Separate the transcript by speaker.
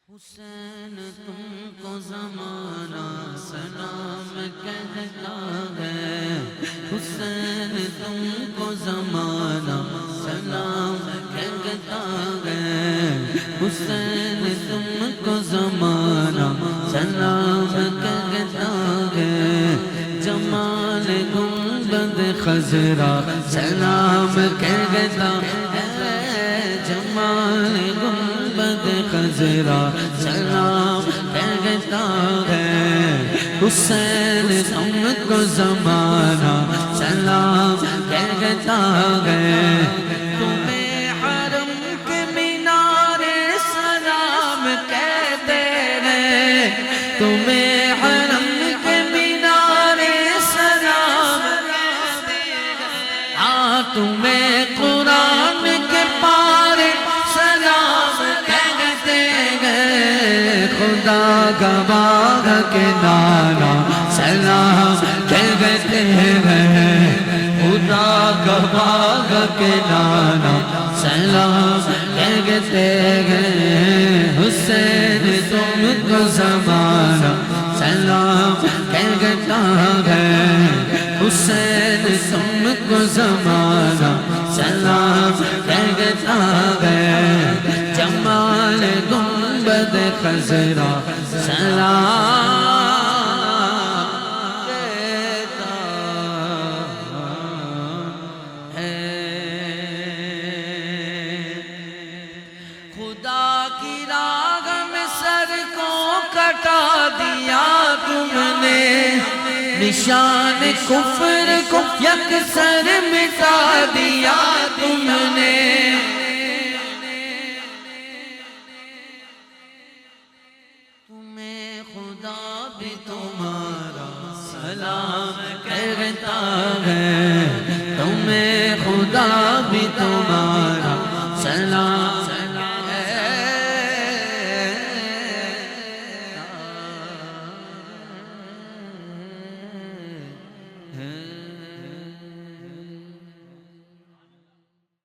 Speaker 1: حسین تم کو زمانہ سلام کہتا ہے، حسین تم کو زمانہ سلام کہتا ہے، حسین تم کو زمانہ سلام کہتا ہے، جمال گنبد خضرا سلام کہتا ہے، جمال گنبد خضرا سلام کہتا ہے، حسین تم کو زمانہ سلام کہتا ہے، تمہیں حرم کے مینارے سلام کہتے ہیں، تمہیں حرم کے مینارے سلام کہتے ہیں، ہاں تمہیں قرآن کے پارے سلام کہتے ہیں، خدا گواہ کے نانا سلام کہتے ہیں، خدا گواہ کے نانا سلام کہتے ہیں، حسین تم کو زمانہ سلام کہتا ہے، حسین تم کو زمانہ سلام کہتا ہے، جمال گنبد خضرا سلام کہتا ہے، خدا کی راہ میں سر کو کٹا دیا تم نے، نشان کفر کو یکسر مٹا دیا تم نے، تمہیں خدا بھی تمہارا سلام کہتا ہے، تمہیں خدا بھی تمہارا سلام